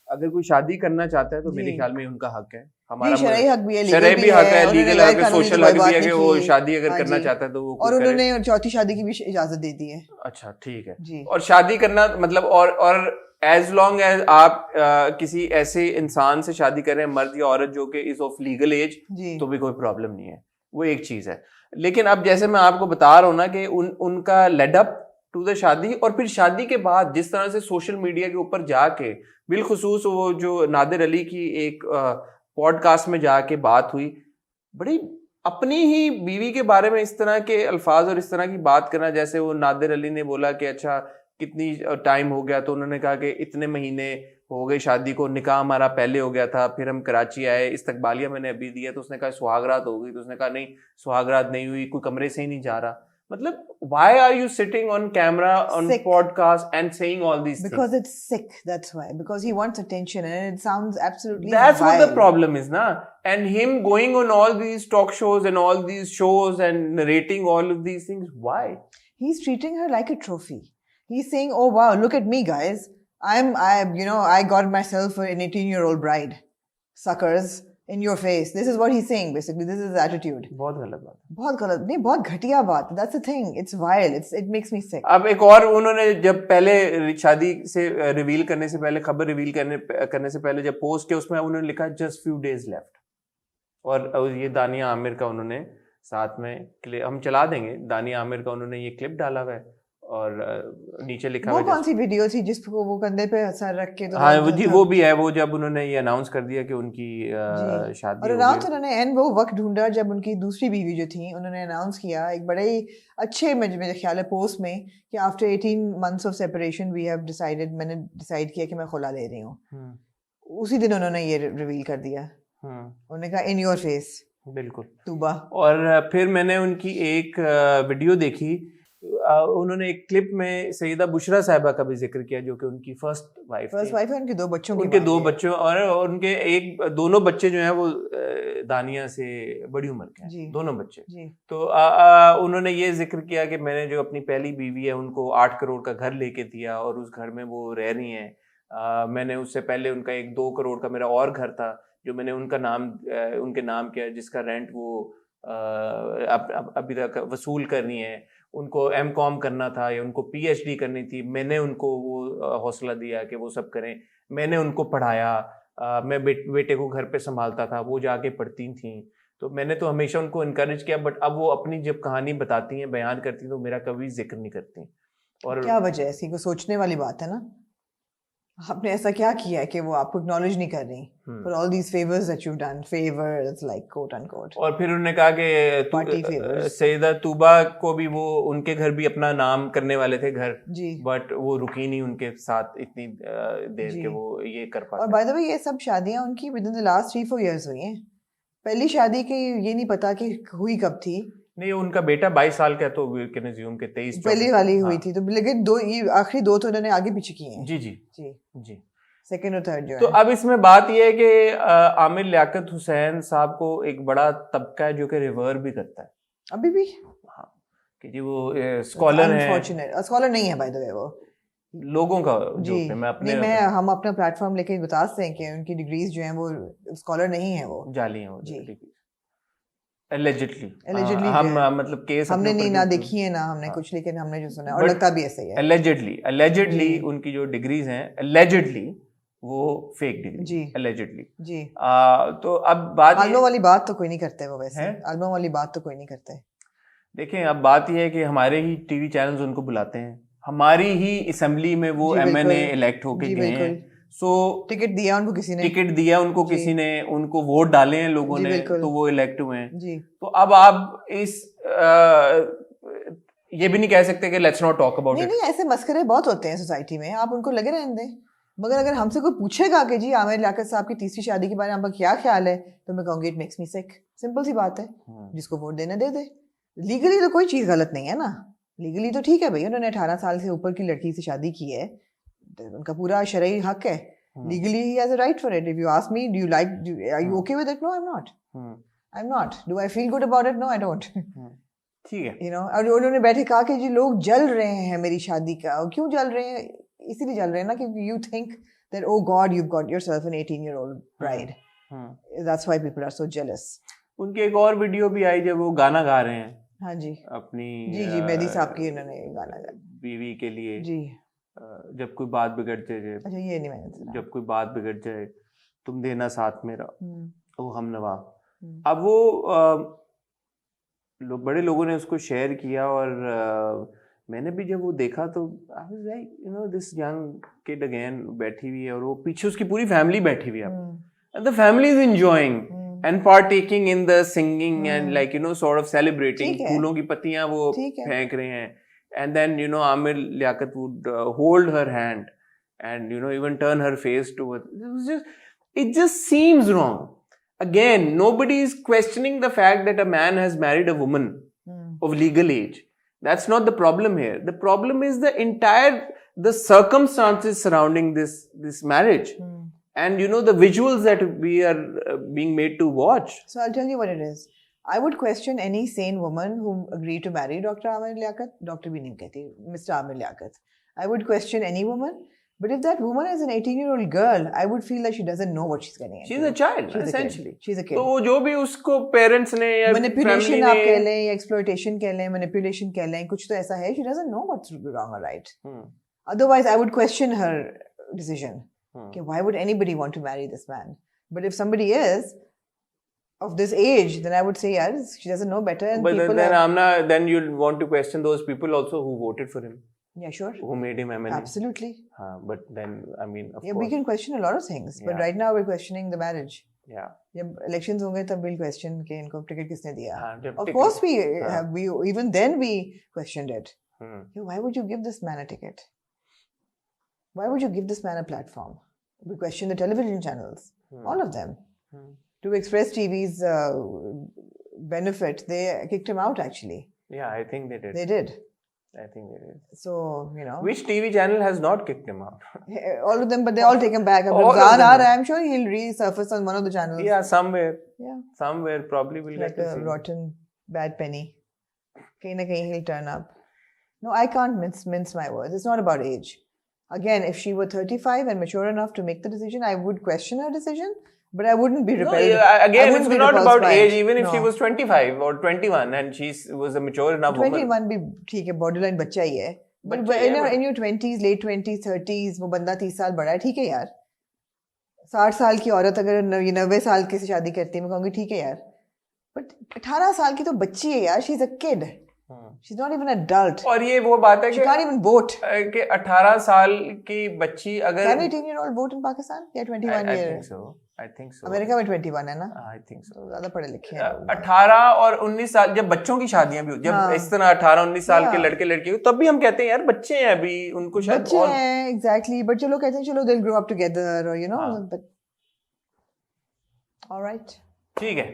अगर कोई शादी करना चाहता है तो मेरे ख्याल में उनका हक है. हमारा शरई हक भी है, शरई भी हक है, लीगल हक है, सोशल हक भी है कि वो शादी अगर करना चाहता है तो वो और उन्होंने चौथी शादी की भी इजाजत दे दी है. अच्छा, ठीक है. और शादी करना मतलब और एज लॉन्ग एज आप किसी ऐसे इंसान से शादी कर रहे हैं, मर्द या औरत, जो कि इज ऑफ लीगल एज, तो भी कोई प्रॉब्लम नहीं है. वो एक चीज है. लेकिन अब जैसे मैं आपको बता रहा हूँ ना कि उनका लेड अप टू द शादी, और फिर शादी के बाद जिस तरह से सोशल मीडिया के ऊपर जाके, बिलखुसूस वो जो नादिर अली की एक पॉडकास्ट में जाके बात हुई, बड़ी अपनी ही बीवी के बारे में इस तरह के अल्फाज और इस तरह की बात करना. जैसे वो नादिर अली ने बोला कि अच्छा कितनी टाइम हो गया, तो उन्होंने कहा कि इतने महीने हो गए शादी को, निकाह हमारा पहले हो गया था, फिर हम कराची आए, इस्तकबालिया मैंने अभी दिया, तो उसने कहा सुहागरात हो गई, तो उसने कहा नहीं सुहागरात नहीं हुई, कोई कमरे से ही नहीं जा रहा. मतलब why are you sitting on camera on podcast and saying all these things? Because it's sick, that's why. Because he wants attention and it sounds absolutely That's vile. what the problem is, na? And him going on all these talk shows and all these shows and narrating all of these things, why? He's treating her like a trophy. He's saying, oh wow, look at me guys. I got myself an 18-year-old bride. Suckers. In your face. This is what he's saying basically. This is his attitude. बहुत गलत बात. बहुत गलत नहीं, बहुत घटिया बात. That's the thing. It's vile. It makes me sick. अब एक और उन्होंने जब पहले शादी से रिवील करने से पहले, खबर रिवील करने से पहले जब पोस्ट किया, उसमें उन्होंने लिखा just few days left. और ये दानिया आमिर का उन्होंने साथ में हम चला देंगे, दानिया आमिर का उन्होंने ये क्लिप डाला हुआ है और नीचे लिखा हुआ है. वो कौन सी वीडियो थी जिसको वो कंधे पे सर रख के? हाँ वो भी है. वो जब उन्होंने ये अनाउंस कर दिया कि उनकी शादी और अनाउंस उन्होंने एंड वो वक्त ढूंढा जब उनकी दूसरी बीवी जो थी, उन्होंने अनाउंस किया एक बड़े ही अच्छे मेरे ख्याल है पोस्ट में कि आफ्टर 18 months ऑफ सेपरेशन मैंने डिसाइड किया कि मैं खुला ले रही हूँ. उसी दिन उन्होंने ये रिवील कर दिया. उन्होंने कहा इन योर फेस. बिल्कुल तूबा. और फिर मैंने उनकी एक वीडियो देखी, उन्होंने एक क्लिप में सईदा बुशरा साहिबा का भी जिक्र किया, जो कि उनकी फर्स्ट वाइफ है. उनके 2 बच्चों और उनके दोनों बच्चे जो हैं वो दानिया से बड़ी उम्र के हैं, दोनों बच्चे. तो उन्होंने ये जिक्र किया कि मैंने जो अपनी पहली बीवी है उनको 8 करोड़ का घर लेके दिया और उस घर में वो रह रही हैं. मैंने उससे पहले उनका एक 2 करोड़ का मेरा और घर था जो मैंने उनके नाम किया, जिसका रेंट वो अभी तक वसूल करनी है. उनको M.Com करना था या उनको PhD करनी थी, मैंने उनको वो हौसला दिया कि वो सब करें. मैंने उनको पढ़ाया, मैं बेटे को घर पे संभालता था, वो जाके पढ़ती थी. तो मैंने तो हमेशा उनको इनकरेज किया. बट अब वो अपनी जब कहानी बताती हैं, बयान करती हैं, तो मेरा कभी जिक्र नहीं करती. और क्या वजह है? ऐसी को सोचने वाली बात है ना. आपने ऐसा क्या किया है कि वो आपको एक्नॉलेज नहीं कर रही for all these favours that you done, favours like quote unquote. और फिर उन्होंने कहा कि सईदा तूबा को भी वो उनके घर भी अपना नाम करने वाले थे घर जी, बट वो रुकी नहीं उनके साथ इतनी देर के वो ये कर पाते. और बाय द वे ये सब शादियां उनकी with in the last 3-4 years हुई हैं. पहली शादी की ये नहीं पता कि हुई कब थी. नहीं, उनका बेटा 22 साल का, तो वी कैन अज्यूम के 23 पहली वाली हुई थी. तो लेकिन आखिरी 2 तो उन्होंने आगे पीछे किए हैं. जी जी जी जी. सेकंड और थर्ड जो तो है। अब इसमें बात यह है कि आमिर लियाकत हुसैन साहब को एक बड़ा तबका है जो कि रिवर भी करता है अभी भी। हाँ, कि जी वो स्कॉलर हैं, अनफॉर्चुनेट स्कॉलर नहीं है बाय द वे वो लोगों का जी जो कि मैं अपने नहीं, हम अपना प्लेटफॉर्म लेके बता सकते हैं कि उनकी डिग्रीज जो हैं वो स्कॉलर नहीं है वो जाली हैं वो जी एलिजिडली Allegedly हम जो है। मतलब केस हमने अपने नहीं ऊपर ना क्यों- देखी है ना हमने हाँ। कुछ, लेकिन हमने जो सुना है और But लगता भी ऐसा ही है allegedly जी। उनकी जो डिग्रीज हैं allegedly वो फेक डिग्री जी allegedly जी। तो अब बात आलमों वाली बात तो कोई नहीं करते वो, वैसे है? आलमों वाली बात तो कोई नहीं करते। देखें अब बात यह है कि हमारे ही टीवी चैनल्स उनको बुलाते हैं, हमारी ही असेंबली में वो जी, एमएनए बिल्कुल। इलेक्ट होके जी, गए हैं, बिल्कुल। सो टिकट दिया उनको किसी ने, टिकट दिया उनको जी। किसी ने, उनको वोट डाले हैं लोगों जी, ने, बिल्कुल। तो वो इलेक्ट हुए हैं। जी तो अब आप इस ये भी नहीं कह सकते कि लेट्स नॉट टॉक अबाउट नहीं इट। नहीं, ऐसे मस्करे बहुत होते हैं सोसाइटी में, आप उनको लगे रहने दें। मगर अगर हमसे कोई पूछेगा कि जी आमिर लियाकत साहब की तीसरी शादी के बारे में आपका क्या ख्याल है, तो मैं कहूँगी it makes me sick. Simple सी बात है, जिसको वोट देने दे दे। लीगली तो कोई चीज़ गलत नहीं है ना, लीगली तो ठीक है भाई, उन्होंने 18 साल से ऊपर की लड़की से शादी की है, तो उनका पूरा शरई हक है। Legally he has a right for it. If you ask me, are you okay with it? No, I'm not. I'm not. Do I feel good about it? No, I don't. ठीक है, You know, और उन्होंने बैठे कहा कि जी लोग जल रहे हैं मेरी शादी का, और क्यों जल रहे हैं? इसीलिए जल रहे हैं ना कि you think that oh God, you've got yourself an 18-year-old bride. That's why people are so jealous. उनकी एक और वीडियो भी आई जब वो गाना गा रहे हैं हाँ जी अपनी जी मेहदी साहब की उन्होंने गाना गाया बीवी के लिए, जी। जब कोई बात बिगड़ जाए, अच्छा ये नहीं मैंने सुना। जब कोई बात बिगड़ जाए तुम देना साथ मेरा, वो हम नवा। अब वो बड़े लोगों ने उसको शेयर किया और मैंने भी जब वो देखा तो आई was like you know this young kid again बैठी हुई है और वो पीछे उसकी पूरी फैमिली बैठी हुई है and the family is enjoying and partaking in the singing and like you know sort of celebrating, फूलों की पत्तियां वो फेंक रहे हैं, and then you know Amir Liaquat would hold her hand and you know even turn her face towards it just seems wrong. Again, nobody is questioning the fact that a man has married a woman of legal age. That's not the problem here. The problem is the circumstances surrounding this marriage. And you know the visuals that we are being made to watch. So I'll tell you what it is. I would question any sane woman who agreed to marry Dr. Amir Liaquat. Doctor bhi nahi kehti, Mr. Amir Liaquat. I would question any woman. But if that woman is an 18-year-old girl, I would feel like she doesn't know what she's getting into. She's a child, essentially. She's a kid. तो जो भी उसको parents ने या manipulation आप कह लें या exploitation कह लें, manipulation कह लें, कुछ तो ऐसा है, she doesn't know what's wrong or right. Otherwise, I would question her decision. Okay, why would anybody want to marry this man? But if somebody is of this age, then I would say yes, she doesn't know better. And but then you'll want to question those people also who voted for him. Yeah, sure. Who made him MLA. Absolutely. But then, I mean, of course. We can question a lot of things. But right now we're questioning the marriage. Yeah. जब elections होंगे तब we'll question कि इनको ticket किसने दिया. Of course we even then we questioned it. Why would you give this man a ticket? Why would you give this man a platform? We question the television channels, all of them. To Express TV's benefit, they kicked him out actually. Yeah, I think they did. They did. I think they did. So, you know. Which TV channel has not kicked him out? All of them, but they all take him back. I'm sure he'll resurface on one of the channels. Yeah, somewhere. Yeah. Somewhere probably we'll like get to see. Like a rotten, bad penny. Kahin na kahin he'll turn up. No, I can't mince my words. It's not about age. Again, if she were 35 and mature enough to make the decision, I would question her decision, but I wouldn't be repelled. No, again, it's not about age. Even if she was 25 or 21 and she was a mature enough 21 woman. 21 भी ठीक है, borderline बच्चा ही है. But in your 20s, late 20s, 30s, वो बंदा 30 साल बड़ा है, ठीक है यार. 60 साल की औरत अगर 90 साल की से शादी करती है, मैं कहूँगी ठीक है यार. But 18 साल की तो बच्ची है यार, she's a kid. She's not even an adult. और ये वो बात है she can't even vote. कि 18 साल की बच्ची अगर Can 18-year-old vote in Pakistan? Yeah, 21 years. I think so. America में 21 है ना? I think so. ज़्यादा पढ़े लिखे हैं. 18 और 19 साल जब बच्चों की शादियां भी हो, जब इस तरह 18-19 साल के लड़के लड़की हो, तब भी हम कहते हैं यार बच्चे हैं अभी, उनको शायद बच्चे हैं, exactly. But चलो कहते हैं चलो they'll grow up together, or you know. But all right. ठीक है.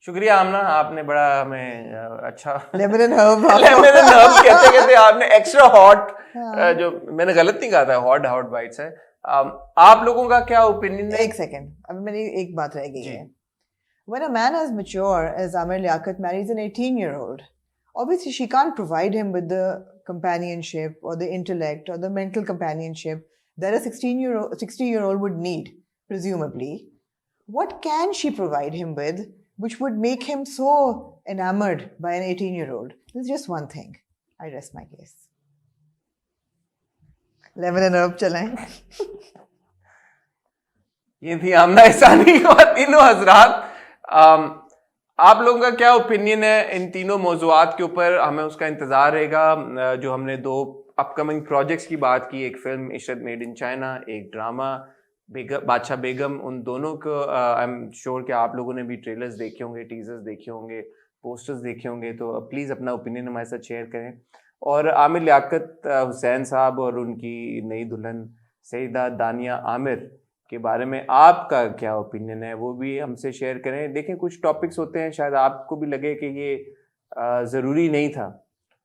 शुक्रिया आमना, आपने बड़ा हमें अच्छा लेमन एंड हर्ब कहते कहते आपने एक्स्ट्रा हॉट जो मैंने गलत नहीं कहा था, हॉट बाइट्स है, आप लोगों का क्या ओपिनियन है? एक सेकंड, अभी मेरी एक बात रह गई है. When a man as mature as Amir Liaquat marries an 18-year-old, obviously she can't provide him with the companionship or the intellect or the mental companionship that a 60-year-old would need, presumably. What can she provide him with which would make him so enamored by an 18-year-old? This is just one thing. I rest my case. Level and up चलाएं. ये थी आमना इसानी और तीनों हजरात. आप लोगों का क्या ओपिनियन है इन तीनों मौजुआत के ऊपर? हमें उसका इंतजार रहेगा. जो हमने 2 अपकमिंग प्रोजेक्ट्स की बात की, एक film Ishrat made in China, एक ड्रामा बादशाह बेगम, उन दोनों को आई एम श्योर कि आप लोगों ने भी ट्रेलर्स देखे होंगे, टीजर्स देखे होंगे, पोस्टर्स देखे होंगे. तो प्लीज़ अपना ओपिनियन हमारे साथ शेयर करें. और आमिर लियाकत हुसैन साहब और उनकी नई दुल्हन सईदा दानिया आमिर के बारे में आपका क्या ओपिनियन है, वो भी हमसे शेयर करें. देखें, कुछ टॉपिक्स होते हैं शायद आपको भी लगे कि ये ज़रूरी नहीं था,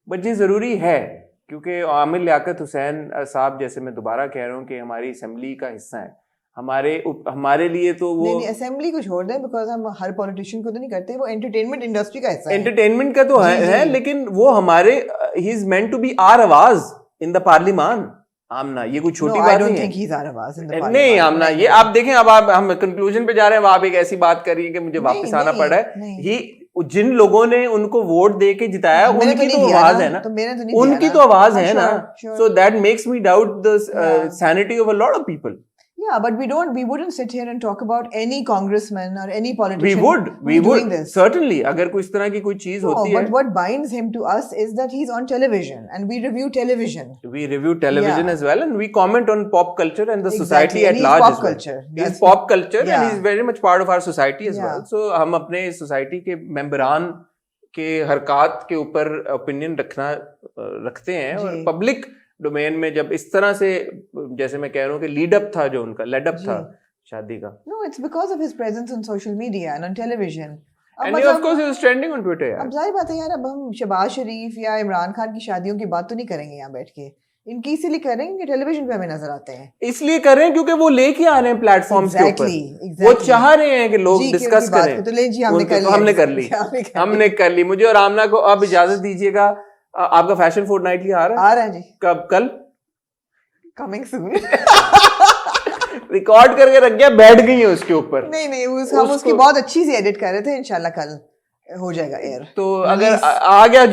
बट ये ज़रूरी है, क्योंकि आमिर लियाकत हुसैन साहब, जैसे मैं दोबारा कह रहा हूँ, कि हमारी असम्बली का हिस्सा है. हमारे लिए तो वो नहीं, असेंबली को छोड़ दें, बिकॉज हम हर पॉलिटिशियन को तो नहीं करते, वो एंटरटेनमेंट इंडस्ट्री का हिस्सा है. एंटरटेनमेंट का तो है, लेकिन वो हमारे he is meant to be our awaaz in the पार्लियामान. आमना, ये कोई छोटी बात नहीं है. नहीं आमना, ये आप देखें, अब आप हम कंक्लूजन पे जा रहे हैं, आप एक ऐसी बात कर रही है कि मुझे वापस आना पड़ रहा है. ये जिन लोगों ने उनको वोट दे के जिताया, उनकी तो आवाज है ना, उनकी तो आवाज है ना. So that makes me doubt the sanity of a lot of people. Yeah, but we wouldn't sit here and talk about any congressman or any politician. We would certainly, अगर कोई इस तरह की कोई चीज होती है. But what binds him to us is that he's on television and we review television. We review television as well, and we comment on pop culture and the society at large as well. He's pop culture and he's very much part of our society as well. So हम अपने society के मेंबरान के हरकत के ऊपर opinion रखते हैं, और पब्लिक डोमेन में जब इस तरह से, जैसे मैं कह रहा हूँ कि लीड अप था, जो उनका लेड अप था शादी का. No, it's because of his presence on social media and on television. And of course he was trending on Twitter. अब जाहिर बात है यार, अब हम शहबाज शरीफ या इमरान खान की शादियों की बात तो नहीं करेंगे यहाँ बैठ के. इनकी इसीलिए करेंगे, टेलीविजन पे हमें नजर आते हैं, इसलिए कर रहे हैं क्योंकि वो लेके आ रहे हैं प्लेटफॉर्म्स के ऊपर. वो चाह रहे हैं कि लोग डिस्कस करें. तो ले जी, हमने कर ली. मुझे और आमना को अब इजाजत दीजिएगा. आपका फैशन फोर्टनाइटली आ रहा है जी. कब? कल कमिंग सून. रिकॉर्ड करके रख गया, बैठ गई है उसके ऊपर. नहीं हम उसकी बहुत अच्छी सी एडिट कर रहे थे. इंशाल्लाह कल हो जाएगा एयर. तो अगर आ गया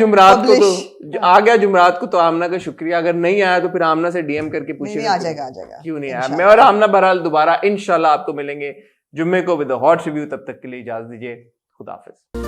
जुमरात को तो आमना का शुक्रिया. अगर नहीं आया तो फिर आमना से डीएम करके पूछिए. आ जाएगा. क्यों नहीं आया? मैं और आमना बहरहाल दोबारा इंशाल्लाह आपको मिलेंगे जुम्मे को विद हॉट रिव्यू. तब तक के लिए इजाजत दीजिए. खुदा हाफिज.